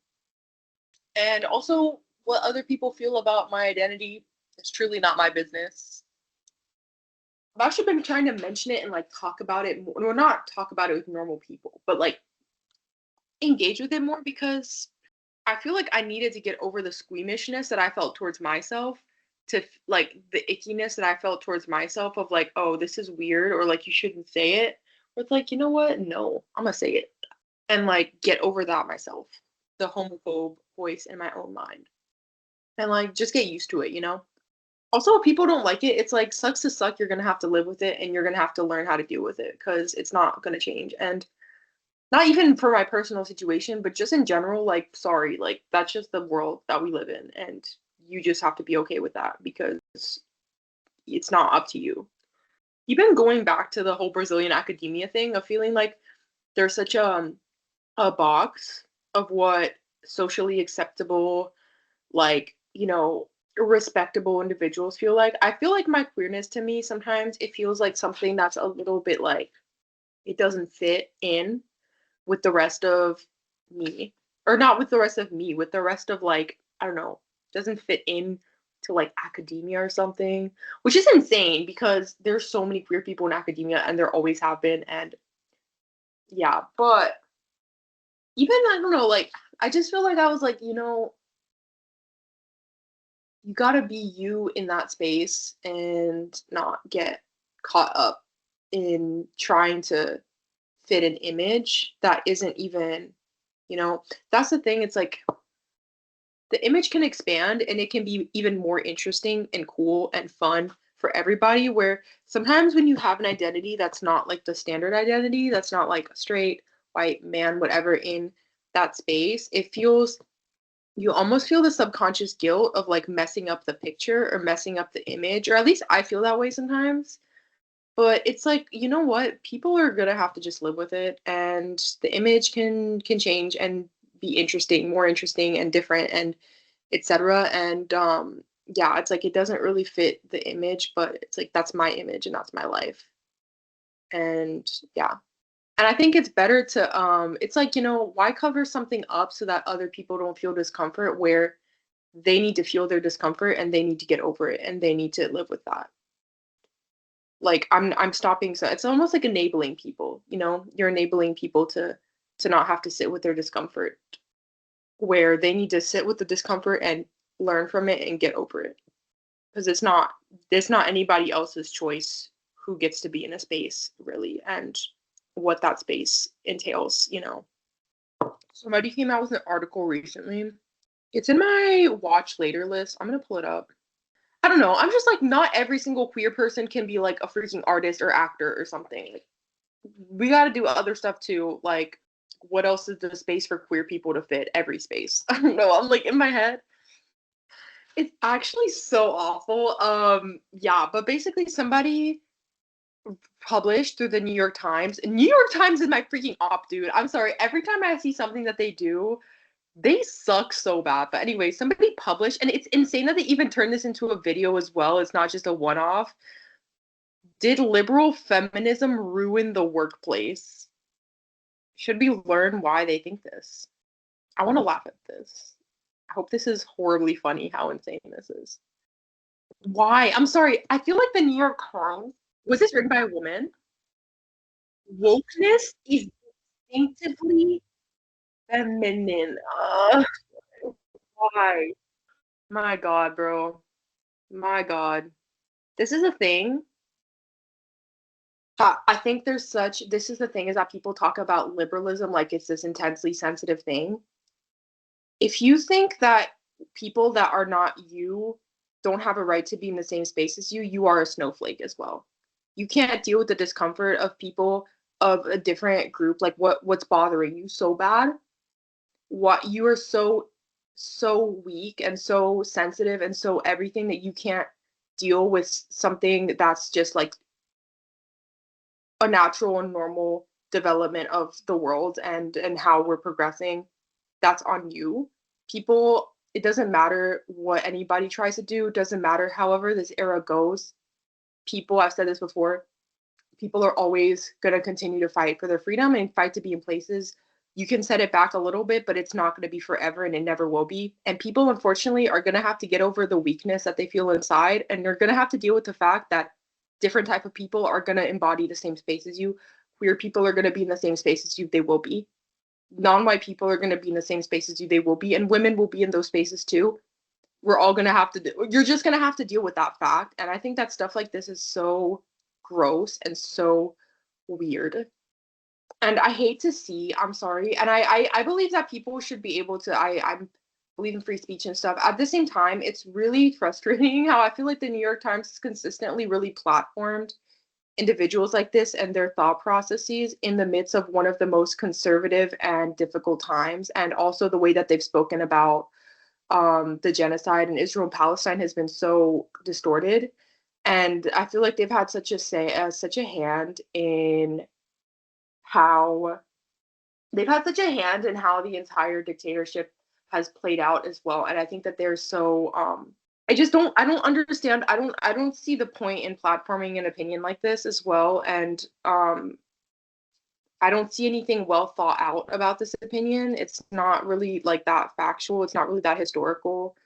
And also, what other people feel about my identity is truly not my business. I've actually been trying to mention it and like talk about it more, well, not talk about it with normal people, but like engage with it more because I feel like I needed to get over the squeamishness that I felt towards myself like the ickiness that I felt towards myself of like, oh, this is weird or like you shouldn't say it. But it's like, you know what? No, I'm gonna say it and like get over that myself, the homophobe voice in my own mind. And like just get used to it, you know? Also, if people don't like it, it's like sucks to suck. You're gonna have to live with it and you're gonna have to learn how to deal with it because it's not gonna change. And not even for my personal situation, but just in general, like, sorry, like, that's just the world that we live in. And you just have to be okay with that because it's not up to you. Even going back to the whole Brazilian academia thing of feeling like there's such a box of what socially acceptable, like, respectable individuals feel like. I feel like my queerness to me sometimes it feels like something that's a little bit like it doesn't fit in with the rest of me, or not with the rest of me, with the rest of like, I don't know, doesn't fit in to like academia or something, which is insane because there's so many queer people in academia and there always have been. And yeah, but even I don't know, like I just feel like I was like, you gotta be you in that space and not get caught up in trying to fit an image that isn't even, that's the thing. It's like the image can expand and it can be even more interesting and cool and fun for everybody. Where sometimes when you have an identity that's not like the standard identity, that's not like a straight, white man, whatever in that space, it feels, you almost feel the subconscious guilt of like messing up the picture or messing up the image, or at least I feel that way sometimes. But it's like, you know what? People are gonna have to just live with it, and the image can change and be interesting, more interesting and different, and etc. And yeah, it's like it doesn't really fit the image, but it's like that's my image and that's my life. And yeah. And I think it's better to it's like, why cover something up so that other people don't feel discomfort where they need to feel their discomfort and they need to get over it and they need to live with that. Like I'm stopping, so it's almost like enabling people, you're enabling people to not have to sit with their discomfort where they need to sit with the discomfort and learn from it and get over it because it's not anybody else's choice who gets to be in a space really and what that space entails. Somebody came out with an article recently. It's in my watch later list. I'm gonna pull it up. I don't know. I'm just like not every single queer person can be like a freaking artist or actor or something. Like, we got to do other stuff too. Like, what else is the space for queer people to fit? Every space. I don't know. I'm like in my head. It's actually so awful. Yeah, but basically somebody published through the New York Times. New York Times is my freaking op, dude. I'm sorry. Every time I see something that they do, they suck so bad. But anyway, somebody published, and it's insane that they even turned this into a video as well. It's not just a one-off. Did liberal feminism ruin the workplace? Should we learn why they think this? I want to laugh at this. I hope this is horribly funny how insane this is. Why? I'm sorry. I feel like the New York Times, was this written by a woman? Wokeness is distinctively feminine. Why? My God, bro. My God. This is a thing. I think this is the thing is that people talk about liberalism like it's this intensely sensitive thing. If you think that people that are not you don't have a right to be in the same space as you, you are a snowflake as well. You can't deal with the discomfort of people of a different group, like what's bothering you so bad. What you are so weak and so sensitive and so everything that you can't deal with something that's just like a natural and normal development of the world and how we're progressing. That's on you. People, it doesn't matter what anybody tries to do, it doesn't matter however this era goes. People, I've said this before, people are always going to continue to fight for their freedom and fight to be in places. You can set it back a little bit, but it's not going to be forever and it never will be. And people, unfortunately, are going to have to get over the weakness that they feel inside. And they're going to have to deal with the fact that different type of people are going to embody the same space as you. Queer people are going to be in the same space as you. They will be. Non-white people are going to be in the same space as you. They will be. And women will be in those spaces too. We're all going to have to you're just going to have to deal with that fact. And I think that stuff like this is so gross and so weird. And I hate to see, I'm sorry. And I believe that people should be able to, I believe in free speech and stuff. At the same time, it's really frustrating how I feel like the New York Times has consistently really platformed individuals like this and their thought processes in the midst of one of the most conservative and difficult times. And also the way that they've spoken about the genocide in Israel and Palestine has been so distorted. And I feel like they've had such a say, such a hand in how the entire dictatorship has played out as well. And I think that they're so I don't understand. I don't see the point in platforming an opinion like this as well. And I don't see anything well thought out about this opinion. It's not really like that factual. It's not really that historical.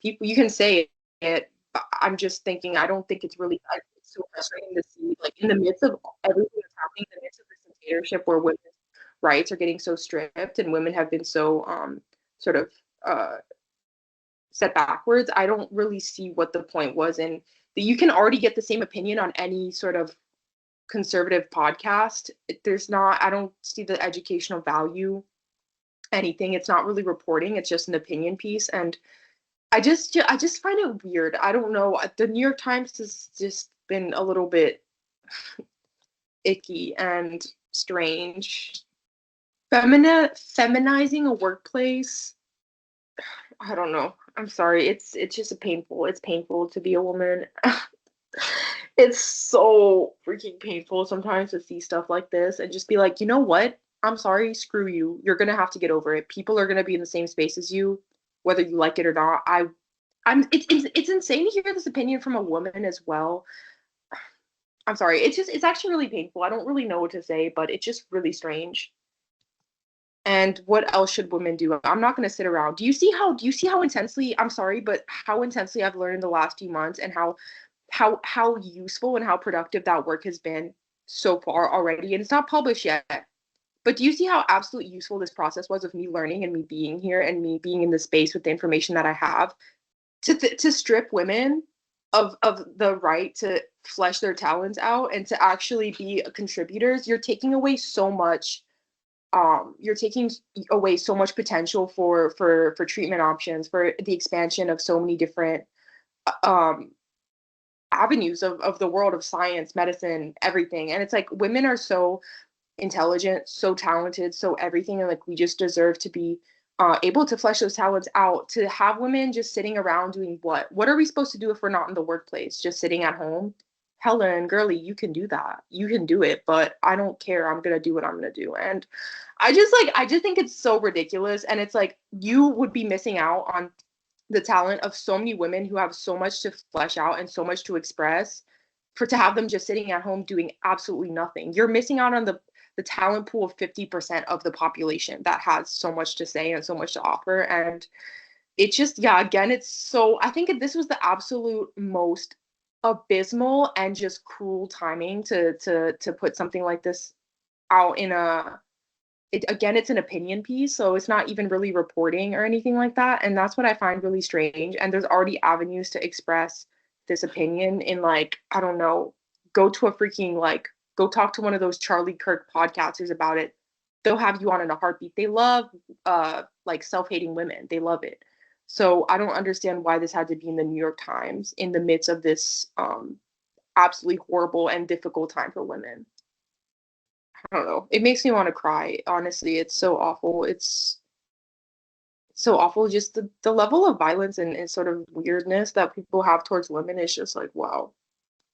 People, you can say it. But I'm just thinking. I don't think it's really. It's so frustrating to see, like in the midst of everything that's happening, in the midst of this dictatorship, where women's rights are getting so stripped and women have been so sort of set backwards. I don't really see what the point was, and that you can already get the same opinion on any sort of conservative podcast. There's not, I don't see the educational value, anything. It's not really reporting, it's just an opinion piece. And I just find it weird. I don't know. The New York Times has just been a little bit icky and strange. Feminizing a workplace. I don't know. I'm sorry. It's just it's painful to be a woman. It's so freaking painful sometimes to see stuff like this and just be like, you know what? I'm sorry, screw you. You're gonna have to get over it. People are gonna be in the same space as you, whether you like it or not. It's insane to hear this opinion from a woman as well. I'm sorry. It's actually really painful. I don't really know what to say, but it's just really strange. And what else should women do? I'm not going to sit around. Do you see how intensely, I'm sorry, but how intensely I've learned in the last few months and how useful and how productive that work has been so far already. And it's not published yet. But do you see how absolutely useful this process was of me learning and me being here and me being in the space with the information that I have to strip women of the right to flesh their talents out and to actually be contributors? You're taking away so much. You're taking away so much potential for treatment options, for the expansion of so many different um, avenues of the world of science, medicine, everything. And it's like women are so intelligent, so talented, so everything, and like we just deserve to be able to flesh those talents out. To have women just sitting around doing what? What are we supposed to do if we're not in the workplace? Just sitting at home? Helen, girly, you can do that. You can do it, but I don't care. I'm gonna do what I'm gonna do. And I just think it's so ridiculous. And it's like you would be missing out on the talent of so many women who have so much to flesh out and so much to express, for to have them just sitting at home doing absolutely nothing. You're missing out on the talent pool of 50% of the population that has so much to say and so much to offer. And it just, yeah, again, it's so, I think this was the absolute most abysmal and just cruel timing to put something like this out in again, it's an opinion piece, so it's not even really reporting or anything like that. And that's what I find really strange. And there's already avenues to express this opinion in, like, I don't know, go to a freaking, like, go talk to one of those Charlie Kirk podcasters about it. They'll have you on in a heartbeat. They love like self-hating women. They love it. So I don't understand why this had to be in the New York Times in the midst of this absolutely horrible and difficult time for women. I don't know. It makes me want to cry. Honestly, it's so awful. It's so awful. Just the level of violence and sort of weirdness that people have towards women is just like, wow.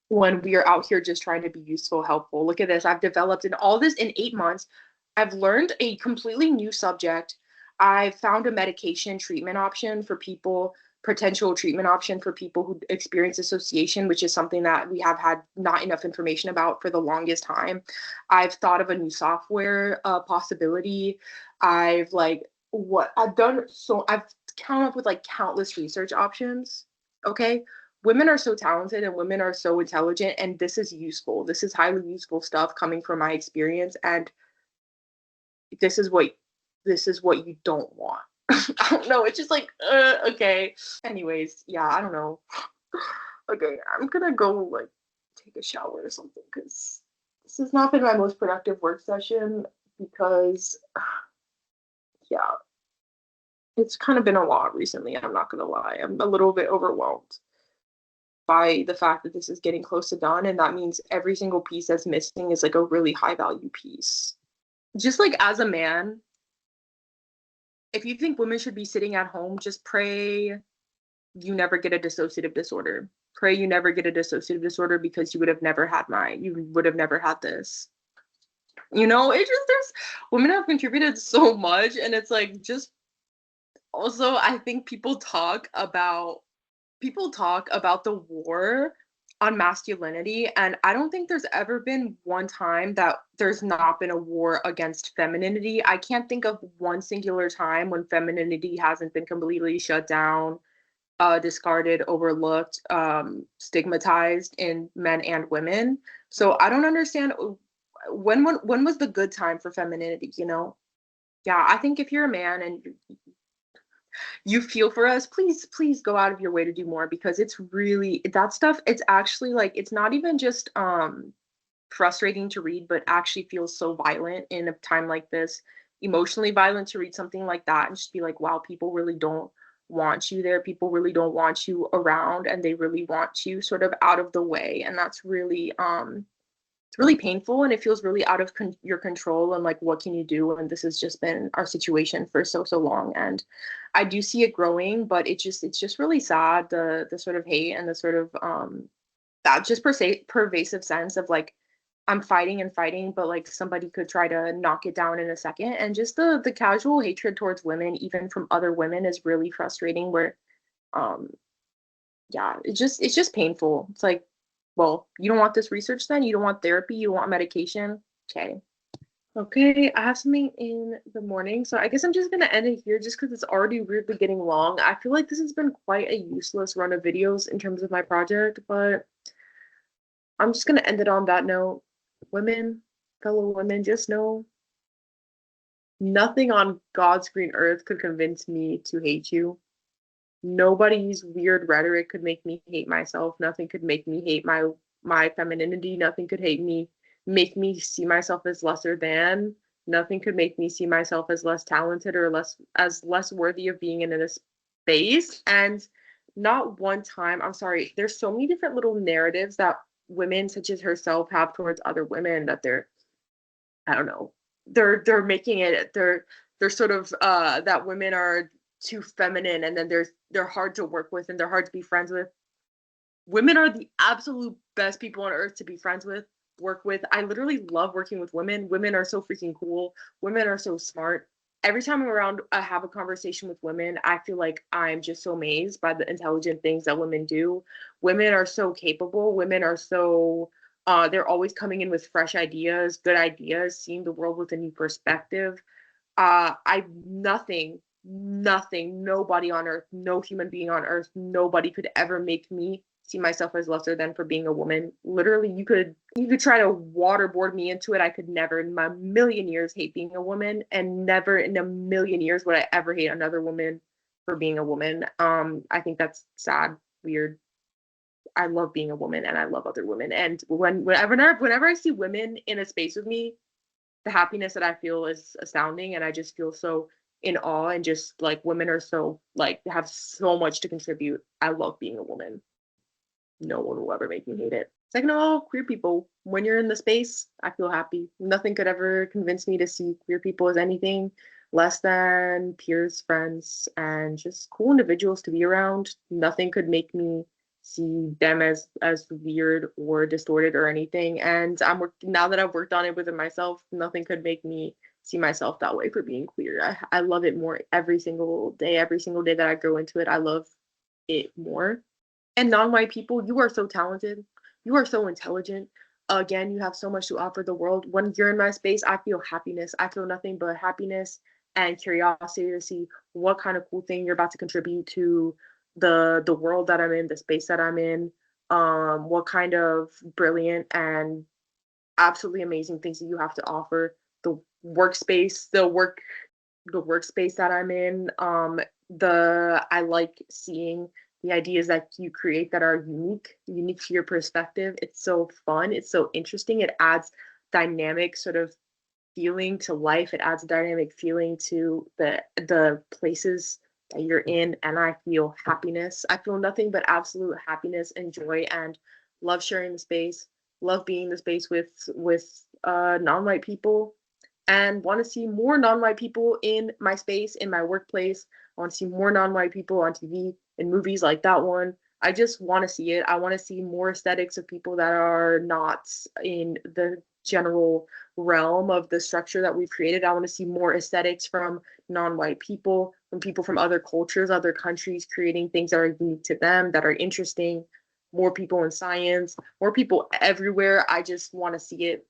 When we are out here just trying to be useful, helpful. Look at this. I've developed in all this in 8 months. I've learned a completely new subject. I found a medication treatment option for people, potential treatment option for people who experience dissociation, which is something that we have had not enough information about for the longest time. I've thought of a new software possibility. I've like what I've done. So I've come up with like countless research options. Okay. women are so talented and women are so intelligent, and this is useful. This is highly useful stuff coming from my experience, and this is what this is what you don't want. I don't know. It's just like, okay. Anyways, yeah, I don't know. Okay, I'm gonna go like take a shower or something because this has not been my most productive work session because yeah, it's kind of been a lot recently. I'm not gonna lie. I'm a little bit overwhelmed by the fact that this is getting close to done, and that means every single piece that's missing is like a really high value piece. Just like as a man, if you think women should be sitting at home, just pray you never get a dissociative disorder. Pray you never get a dissociative disorder because you would have never had mine. You would have never had this. You know, it just there's women have contributed so much, and it's like just also I think people talk about the war on masculinity, and I don't think there's ever been one time that there's not been a war against femininity. I can't think of one singular time when femininity hasn't been completely shut down, discarded, overlooked, stigmatized in men and women. So I don't understand when was the good time for femininity, you know? Yeah, I think if you're a man and you feel for us, please go out of your way to do more because it's really that stuff, it's actually like it's not even just frustrating to read, but actually feels so violent in a time like this, emotionally violent to read something like that and just be like, wow, people really don't want you there. People really don't want you around and they really want you sort of out of the way. And that's really it's really painful and it feels really out of your control and like what can you do, and this has just been our situation for so long, and I do see it growing, but it's just really sad, the sort of hate and the sort of that just pervasive sense of like I'm fighting and fighting, but like somebody could try to knock it down in a second. And just the casual hatred towards women, even from other women, is really frustrating. Where, um, yeah, it's just painful. It's like, well, you don't want this research, then you don't want therapy, you don't want medication. Okay. Okay, I have something in the morning, so I guess I'm just gonna end it here just because it's already weirdly getting long. I feel like this has been quite a useless run of videos in terms of my project, but I'm just gonna end it on that note. Women, fellow women, just know nothing on God's green earth could convince me to hate you. Nobody's weird rhetoric could make me hate myself. Nothing could make me hate my femininity. Nothing could make me see myself as lesser than. Nothing could make me see myself as less talented or less worthy of being in a space. And not one time, I'm sorry, there's so many different little narratives that women such as herself have towards other women that they're, I don't know, they're making it they're sort of that women are too feminine, and then they're hard to work with and they're hard to be friends with. Women are the absolute best people on earth to be friends with, work with. I literally love working with women. Women are so freaking cool. Women are so smart. Every time I'm around, I have a conversation with women, I feel like I'm just so amazed by the intelligent things that women do. Women are so capable. Women are so they're always coming in with fresh ideas, good ideas, seeing the world with a new perspective. I nothing, nobody on earth, no human being on earth, nobody could ever make me see myself as lesser than for being a woman. Literally, you could try to waterboard me into it. I could never in my million years hate being a woman, and never in a million years would I ever hate another woman for being a woman. I think that's sad, weird. I love being a woman and I love other women. And whenever I see women in a space with me, the happiness that I feel is astounding, and I just feel so in awe, and just like women are so like have so much to contribute. I love being a woman. No one will ever make me hate it. Second of all, queer people. When you're in the space, I feel happy. Nothing could ever convince me to see queer people as anything less than peers, friends, and just cool individuals to be around. Nothing could make me see them as weird or distorted or anything. And now that I've worked on it within myself, nothing could make me see myself that way for being queer. I love it more every single day that I grow into it. I love it more. And non-white people, you are so talented. You are so intelligent. Again, you have so much to offer the world. When you're in my space, I feel happiness. I feel nothing but happiness and curiosity to see what kind of cool thing you're about to contribute to the world that I'm in, the space that I'm in, what kind of brilliant and absolutely amazing things that you have to offer, the workspace, the workspace that I'm in. The I like seeing the ideas that you create that are unique to your perspective. It's so fun. It's so interesting. It adds dynamic sort of feeling to life. It adds a dynamic feeling to the places that you're in, and I feel happiness. I feel nothing but absolute happiness and joy, and love sharing the space, love being in the space with non-white people, and want to see more non-white people in my space, in my workplace. I want to see more non-white people on TV, in movies like that one. I just want to see it. I want to see more aesthetics of people that are not in the general realm of the structure that we've created. I want to see more aesthetics from non-white people, from people from other cultures, other countries, creating things that are unique to them, that are interesting. More people in science, more people everywhere. I just want to see it.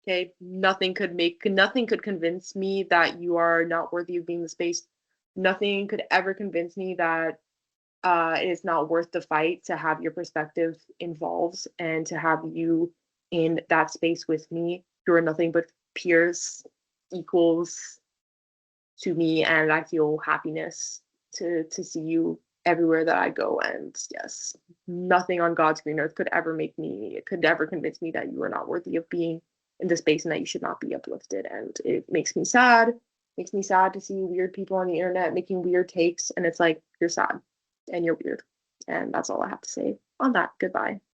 Okay, nothing could convince me that you are not worthy of being in the space. Nothing could ever convince me that it is not worth the fight to have your perspective involved and to have you in that space with me. You are nothing but peers, equals to me, and I feel happiness to see you everywhere that I go. And yes, nothing on God's green earth could ever convince me that you are not worthy of being in the space and that you should not be uplifted. And it makes me sad. Makes me sad to see weird people on the internet making weird takes, and it's like you're sad and you're weird. And that's all I have to say on that. Goodbye.